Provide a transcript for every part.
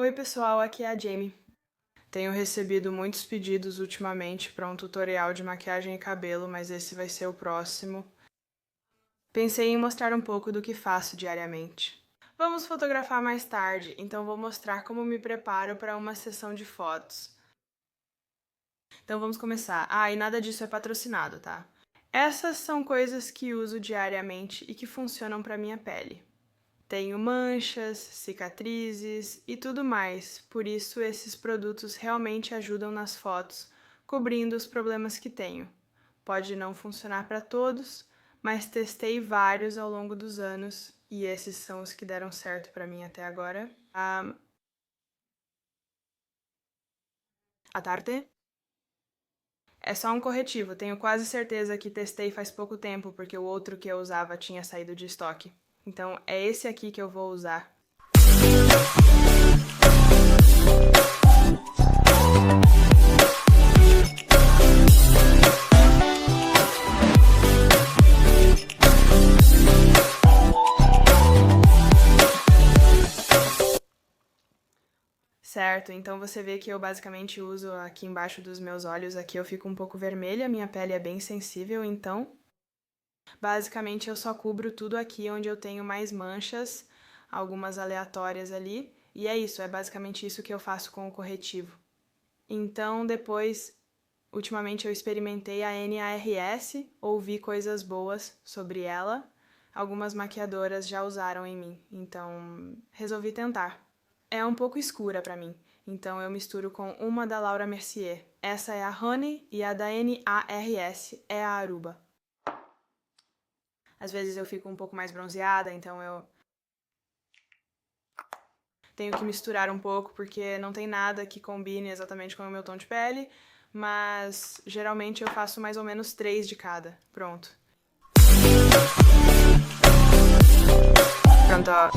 Oi pessoal, aqui é a Jamie. Tenho recebido muitos pedidos ultimamente para um tutorial de maquiagem e cabelo, mas esse vai ser o próximo. Pensei em mostrar um pouco do que faço diariamente. Vamos fotografar mais tarde, então vou mostrar como me preparo para uma sessão de fotos. Então vamos começar. E nada disso é patrocinado, tá? Essas são coisas que uso diariamente e que funcionam para minha pele. Tenho manchas, cicatrizes e tudo mais, por isso esses produtos realmente ajudam nas fotos, cobrindo os problemas que tenho. Pode não funcionar para todos, mas testei vários ao longo dos anos e esses são os que deram certo para mim até agora. A Tarte é só um corretivo, tenho quase certeza que testei faz pouco tempo, porque o outro que eu usava tinha saído de estoque. Então é esse aqui que eu vou usar. Certo, então você vê que eu basicamente uso aqui embaixo dos meus olhos, aqui eu fico um pouco vermelha, minha pele é bem sensível, então basicamente eu só cubro tudo aqui onde eu tenho mais manchas, algumas aleatórias ali, e é isso, é basicamente isso que eu faço com o corretivo. Então depois, ultimamente eu experimentei a NARS, ouvi coisas boas sobre ela, algumas maquiadoras já usaram em mim, então resolvi tentar. É um pouco escura pra mim, então eu misturo com uma da Laura Mercier. Essa é a Honey e a da NARS é a Aruba. Às vezes eu fico um pouco mais bronzeada, então eu tenho que misturar um pouco, porque não tem nada que combine exatamente com o meu tom de pele, mas geralmente eu faço mais ou menos 3 de cada. Pronto. Pronto, ó.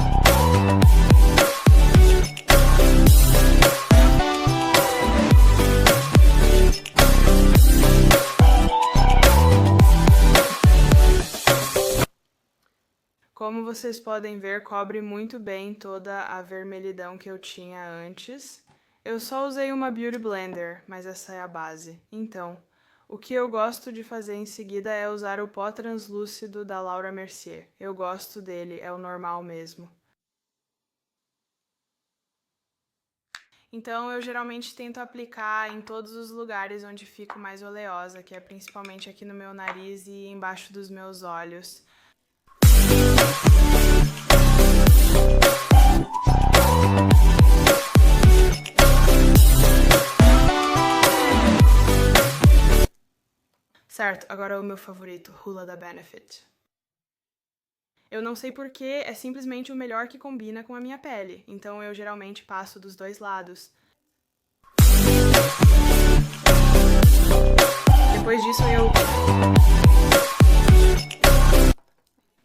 Como vocês podem ver, cobre muito bem toda a vermelhidão que eu tinha antes. Eu só usei uma Beauty Blender, mas essa é a base. Então, o que eu gosto de fazer em seguida é usar o pó translúcido da Laura Mercier. Eu gosto dele, é o normal mesmo. Então, eu geralmente tento aplicar em todos os lugares onde fico mais oleosa, que é principalmente aqui no meu nariz e embaixo dos meus olhos. Certo, agora o meu favorito, Hoola da Benefit. Eu não sei porquê, é simplesmente o melhor que combina com a minha pele, então eu geralmente passo dos dois lados.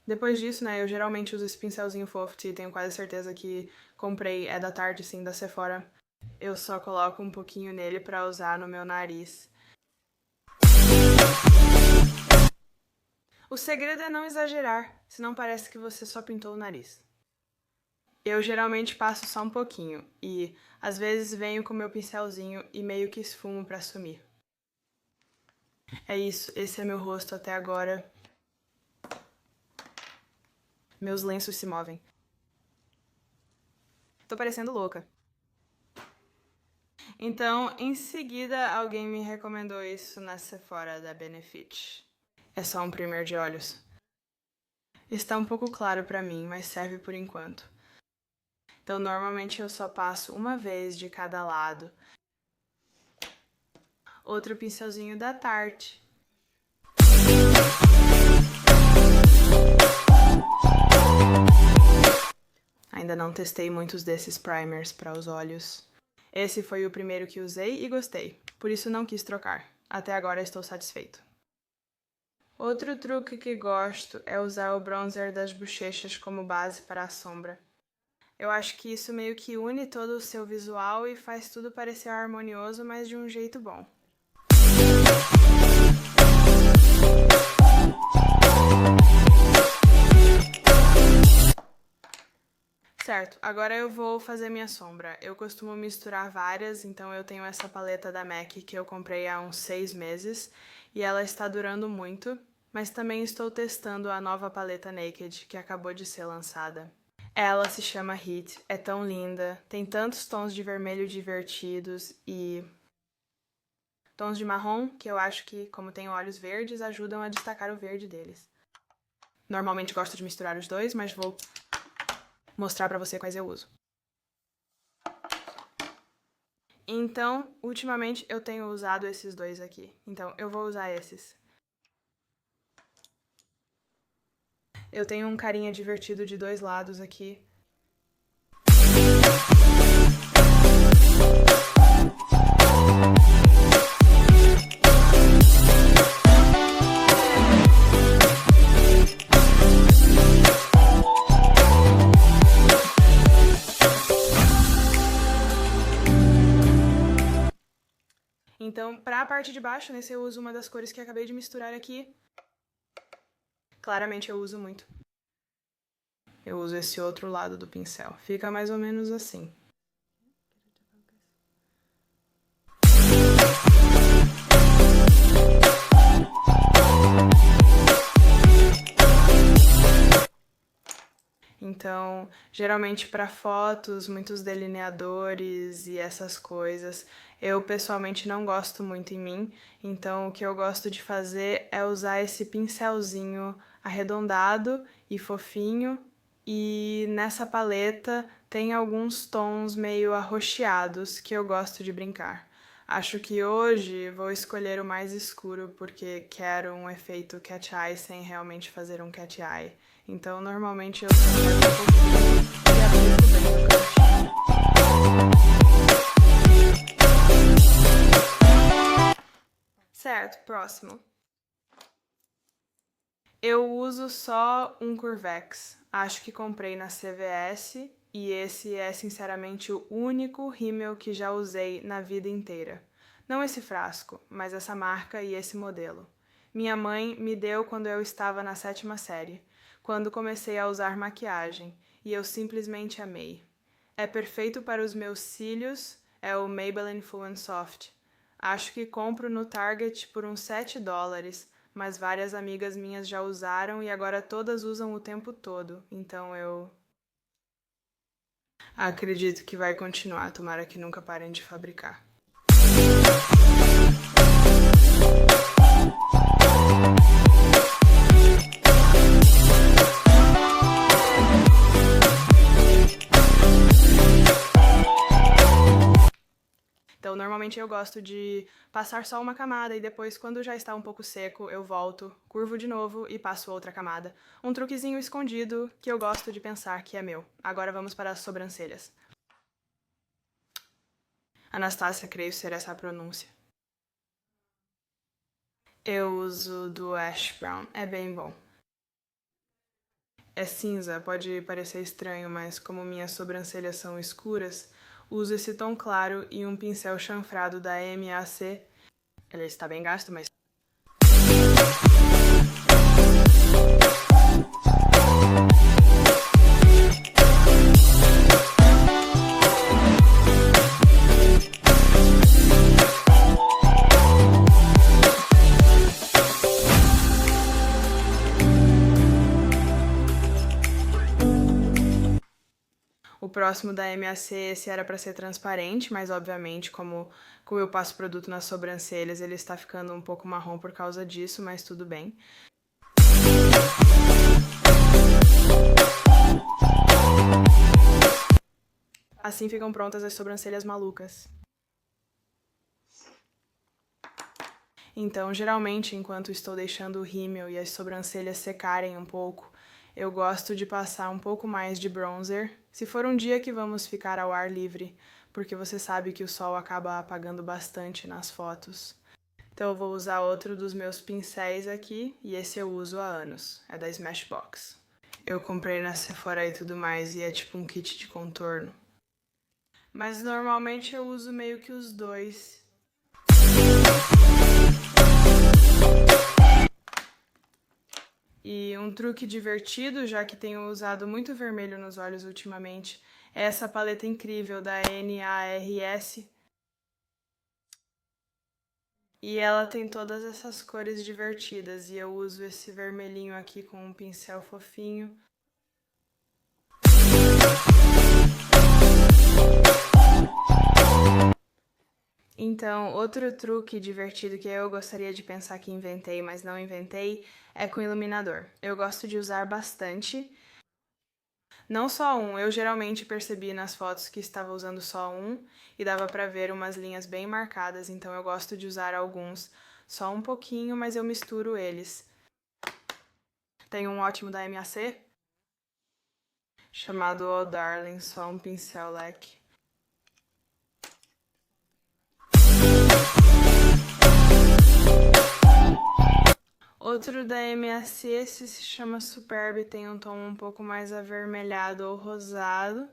Depois disso, né, eu geralmente uso esse pincelzinho fofo, e tenho quase certeza que comprei, é da Tarte, sim, da Sephora. Eu só coloco um pouquinho nele pra usar no meu nariz. O segredo é não exagerar, senão parece que você só pintou o nariz. Eu geralmente passo só um pouquinho, e às vezes venho com meu pincelzinho e meio que esfumo pra sumir. É isso, esse é meu rosto até agora. Meus lenços se movem. Tô parecendo louca. Então, em seguida, alguém me recomendou isso na Sephora da Benefit. É só um primer de olhos. Está um pouco claro pra mim, mas serve por enquanto. Então, normalmente eu só passo uma vez de cada lado. Outro pincelzinho da Tarte. Ainda não testei muitos desses primers para os olhos. Esse foi o primeiro que usei e gostei, por isso não quis trocar. Até agora estou satisfeito. Outro truque que gosto é usar o bronzer das bochechas como base para a sombra. Eu acho que isso meio que une todo o seu visual e faz tudo parecer harmonioso, mas de um jeito bom. Certo, agora eu vou fazer minha sombra. Eu costumo misturar várias, então eu tenho essa paleta da MAC que eu comprei há uns 6 meses e ela está durando muito, mas também estou testando a nova paleta Naked que acabou de ser lançada. Ela se chama Heat, é tão linda, tem tantos tons de vermelho divertidos e tons de marrom que eu acho que, como tenho olhos verdes, ajudam a destacar o verde deles. Normalmente gosto de misturar os dois, mas vou mostrar pra você quais eu uso. Então, ultimamente eu tenho usado esses dois aqui. Então, eu vou usar esses. Eu tenho um carinha divertido de 2 lados aqui. Então, para a parte de baixo, nesse eu uso uma das cores que acabei de misturar aqui. Claramente eu uso muito. Eu uso esse outro lado do pincel. Fica mais ou menos assim. Então, geralmente para fotos, muitos delineadores e essas coisas, eu pessoalmente não gosto muito em mim, então o que eu gosto de fazer é usar esse pincelzinho arredondado e fofinho, e nessa paleta tem alguns tons meio arroxeados que eu gosto de brincar. Acho que hoje vou escolher o mais escuro porque quero um efeito cat eye sem realmente fazer um cat eye. Então, normalmente eu só pego um pouquinho e aplico bem no cantinho. Certo, próximo. Eu uso só um Curvex. Acho que comprei na CVS e esse é sinceramente o único rímel que já usei na vida inteira. Não esse frasco, mas essa marca e esse modelo. Minha mãe me deu quando eu estava na 7ª série, quando comecei a usar maquiagem, e eu simplesmente amei. É perfeito para os meus cílios, é o Maybelline Full & Soft. Acho que compro no Target por uns $7, mas várias amigas minhas já usaram e agora todas usam o tempo todo, então eu acredito que vai continuar, tomara que nunca parem de fabricar. Então, normalmente eu gosto de passar só uma camada e depois, quando já está um pouco seco, eu volto, curvo de novo e passo outra camada. Um truquezinho escondido que eu gosto de pensar que é meu. Agora vamos para as sobrancelhas. Anastácia, creio ser essa a pronúncia. Eu uso do Ash Brown, é bem bom. É cinza, pode parecer estranho, mas como minhas sobrancelhas são escuras, uso esse tom claro e um pincel chanfrado da MAC. Ele está bem gasto, mas... O próximo da MAC, esse era para ser transparente, mas obviamente, como eu passo produto nas sobrancelhas, ele está ficando um pouco marrom por causa disso, mas tudo bem. Assim ficam prontas as sobrancelhas malucas. Então, geralmente, enquanto estou deixando o rímel e as sobrancelhas secarem um pouco, eu gosto de passar um pouco mais de bronzer, se for um dia que vamos ficar ao ar livre, porque você sabe que o sol acaba apagando bastante nas fotos. Então eu vou usar outro dos meus pincéis aqui, e esse eu uso há anos, é da Smashbox. Eu comprei na Sephora e tudo mais, e é tipo um kit de contorno. Mas normalmente eu uso meio que os dois. E um truque divertido, já que tenho usado muito vermelho nos olhos ultimamente, é essa paleta incrível da NARS. E ela tem todas essas cores divertidas, e eu uso esse vermelhinho aqui com um pincel fofinho. Então, outro truque divertido que eu gostaria de pensar que inventei, mas não inventei, é com iluminador. Eu gosto de usar bastante. Não só um, eu geralmente percebi nas fotos que estava usando só um e dava pra ver umas linhas bem marcadas, então eu gosto de usar alguns só um pouquinho, mas eu misturo eles. Tem um ótimo da MAC, chamado Oh Darling, só um pincel leque. Outro da MAC, esse se chama Superb, tem um tom um pouco mais avermelhado ou rosado.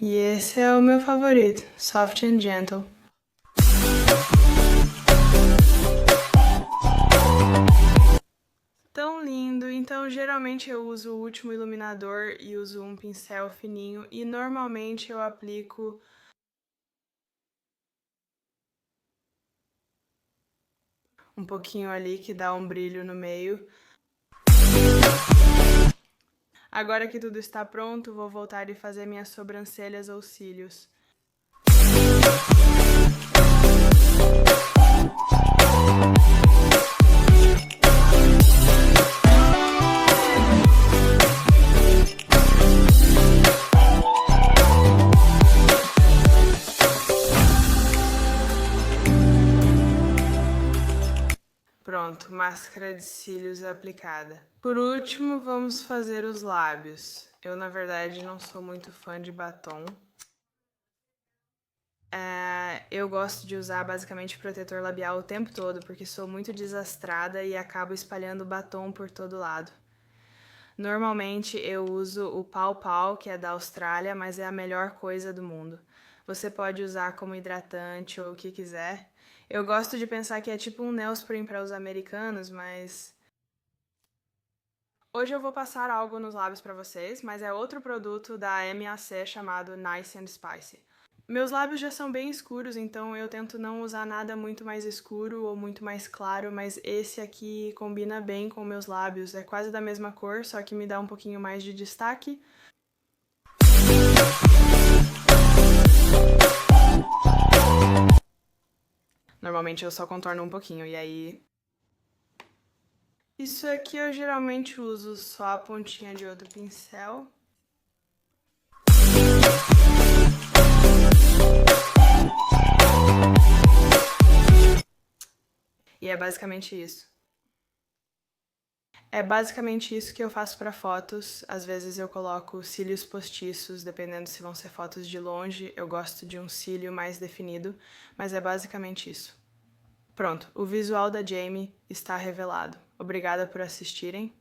E esse é o meu favorito, Soft and Gentle. Tão lindo, então geralmente eu uso o último iluminador e uso um pincel fininho e normalmente eu aplico um pouquinho ali que dá um brilho no meio. Agora que tudo está pronto, vou voltar e fazer minhas sobrancelhas ou cílios. Pronto, máscara de cílios aplicada. Por último, vamos fazer os lábios. Eu, na verdade, não sou muito fã de batom. Eu gosto de usar basicamente protetor labial o tempo todo, porque sou muito desastrada e acabo espalhando batom por todo lado. Normalmente eu uso o Pau Pau, que é da Austrália, mas é a melhor coisa do mundo. Você pode usar como hidratante ou o que quiser. Eu gosto de pensar que é tipo um Neosporin para os americanos, mas... Hoje eu vou passar algo nos lábios para vocês, mas é outro produto da MAC chamado Nice and Spicy. Meus lábios já são bem escuros, então eu tento não usar nada muito mais escuro ou muito mais claro, mas esse aqui combina bem com meus lábios. É quase da mesma cor, só que me dá um pouquinho mais de destaque. Normalmente eu só contorno um pouquinho, e aí... Isso aqui eu geralmente uso só a pontinha de outro pincel. E é basicamente isso. É basicamente isso que eu faço para fotos. Às vezes eu coloco cílios postiços, dependendo se vão ser fotos de longe. Eu gosto de um cílio mais definido, mas é basicamente isso. Pronto, o visual da Jamie está revelado. Obrigada por assistirem.